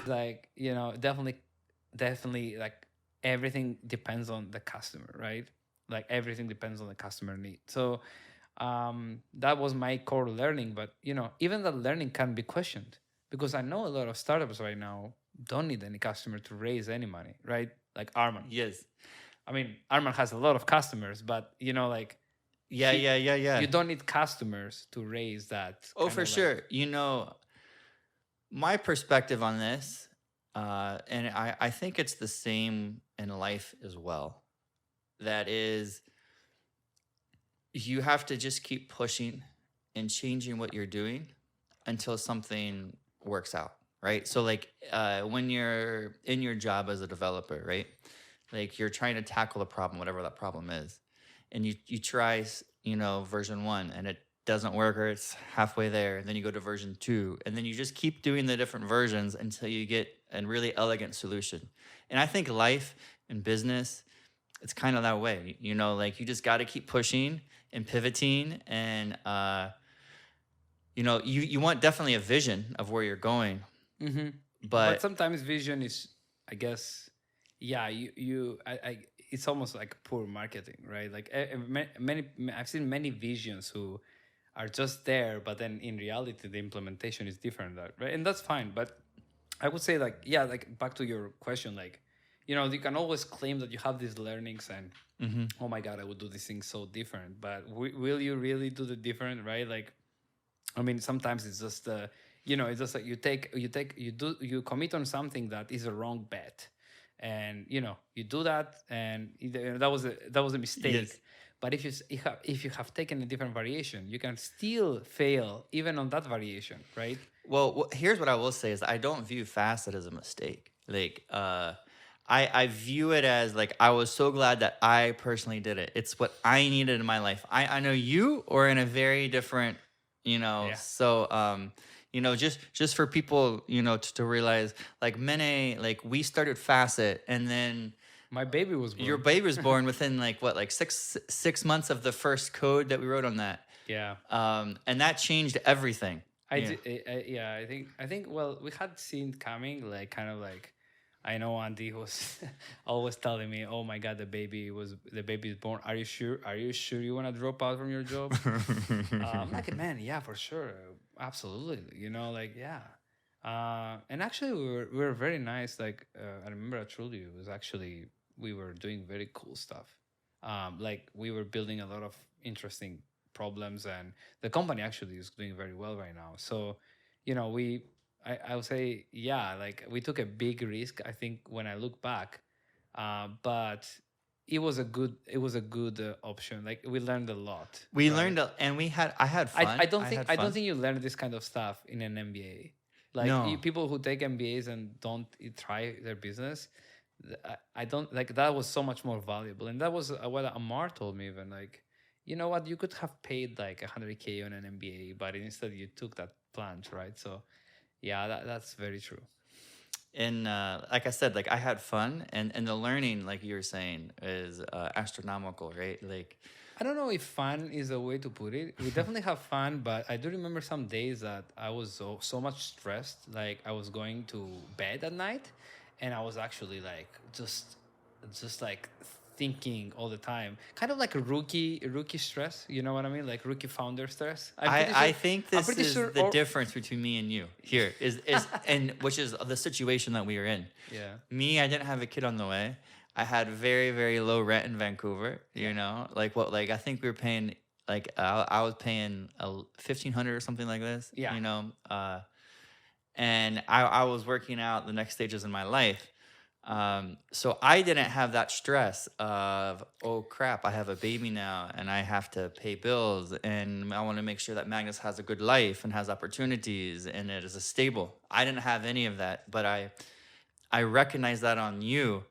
Like, definitely, like, everything depends on the customer, right? Like, everything depends on the customer need. So that was my core learning. But even that learning can be questioned, because I know a lot of startups right now don't need any customer to raise any money, right? Like Arman. Yes. I mean, Arman has a lot of customers, but like, Yeah, he yeah, yeah, yeah. you don't need customers to raise that Oh, kind for of like. sure. My perspective on this, and I think it's the same in life as well. That is, you have to just keep pushing and changing what you're doing until something works out, right? So, like, when you're in your job as a developer, right? Like, you're trying to tackle a problem, whatever that problem is, and you try, version one, and it doesn't work, or it's halfway there, and then you go to version two, and then you just keep doing the different versions until you get a really elegant solution. And I think life and business, it's kind of that way, like, you just got to keep pushing and pivoting, and you want definitely a vision of where you're going, Hmm. But but sometimes vision is, I guess, yeah, it's almost like poor marketing, right? Like, many, I've seen many visions who are just there, but then in reality, the implementation is different, right? And that's fine. But I would say, like, yeah, like, back to your question, like, you can always claim that you have these learnings, and mhm. oh my God, I would do this thing so different. But will you really do the different, right? Like, I mean, sometimes it's just it's just like, you commit on something that is a wrong bet, and you do that, and that was a Yes. mistake. But if you have taken a different variation, you can still fail even on that variation, right? Well, here's what I will say is I don't view facet as a mistake. Like, I view it as, like, I was so glad that I personally did it. It's what I needed in my life. I know you are in a very different, Yeah, so, just for people, to realize, like, Mene, like, we started facet, and then my baby was your born. baby was born within, like, what, like, six months of the first code that we wrote on that. Yeah. And that changed everything. I Yeah. did. Yeah, I think. Well, we had seen coming, like, kind of like, I know Andy was always telling me, "Oh my God, the baby is born. Are you sure? Are you sure you want to drop out from your job?" I'm like, man, yeah, for sure, absolutely. Like, yeah. And actually, we were very nice. Like, I remember I told you, it was actually, we were doing very cool stuff. Like, we were building a lot of interesting problems, and the company actually is doing very well right now. So, I would say, yeah, like, we took a big risk, I think, when I look back, but it was a good option. Like, we learned a lot, We right? learned, and I had I fun. don't I think had I don't fun. think you learn this kind of stuff in an MBA. Like, No, people who take MBAs and don't try their business, I don't like, that was so much more valuable. And that was what Amar told me, even, like, you know what, you could have paid like 100K on an MBA, but instead you took that plunge, right? So yeah, that's very true. and like I said, like, I had fun, and the learning, like you were saying, is astronomical, right? Like, I don't know if fun is a way to put it. We definitely have fun, but I do remember some days that I was so much stressed. Like, I was going to bed at night, and I was actually like, just like, thinking all the time, kind of like a rookie stress. You know what I mean? Like, rookie founder stress. I'm pretty I sure. think I'm this pretty is sure. the Or difference between me and you here is and which is the situation that we are in. yeah, Me, I didn't have a kid on the way. I had very, very low rent in Vancouver. yeah, Like, what, like, I think we were paying, like, I was paying 1,500 or something like this. yeah. And I was working out the next stages in my life. So I didn't have that stress of, oh crap, I have a baby now and I have to pay bills, and I want to make sure that Magnus has a good life and has opportunities and it is a stable. I didn't have any of that, but I recognized that on you,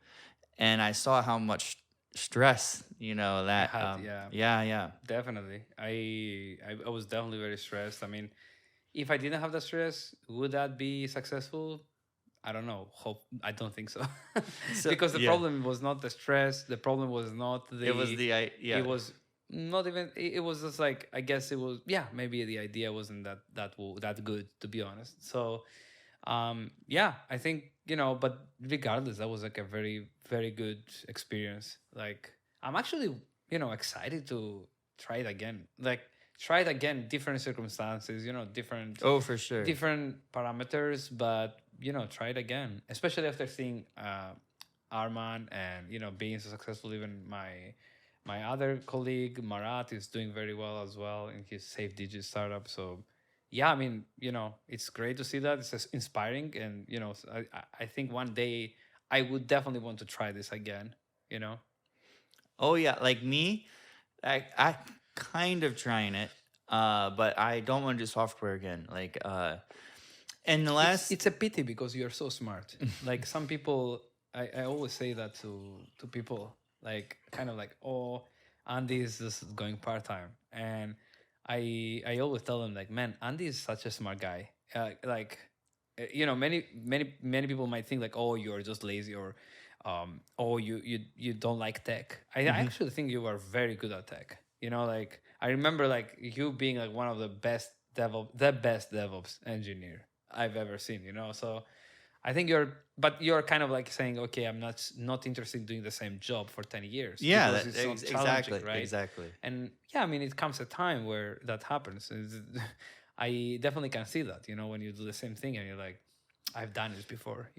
and I saw how much stress, I that, had, yeah, yeah, yeah. definitely. I was definitely very stressed. I mean, if I didn't have that stress, would that be successful? I don't know. Hope I don't think so, So because the yeah, problem was not the stress. The problem was not it was the. It yeah. was not even. It was just like, I guess it was. Yeah, maybe the idea wasn't that good, to be honest. So Yeah, I think, but regardless, that was like a very, very good experience. Like, I'm actually, excited to try it again. Like, try it again, different circumstances, different Oh, for sure. different parameters, but try it again, especially after seeing Arman, and being so successful. Even my other colleague Marat is doing very well as well in his safe digit startup. So yeah, I mean, it's great to see that. It's just inspiring, and I think one day I would definitely want to try this again. you know Oh yeah, like me, I kind of trying it, but I don't want to do software again. Like, and the it's last, it's a pity because you're so smart. Like, some people, I always say that to people, like, kind of like, oh, Andy is just going part-time, and I always tell them, like, man, Andy is such a smart guy. Like, many people might think like, oh, you're just lazy, or oh, you don't like tech. I Mhm. actually think you are very good at tech. Like, I remember like you being like one of the best DevOps engineer I've ever seen. So I think you're kind of like saying, okay, I'm not interested in doing the same job for 10 years Yeah, because it's not challenging, exactly, right? exactly. And yeah, I mean, it comes a time where that happens. I definitely can see that, when you do the same thing and you're like, I've done this before.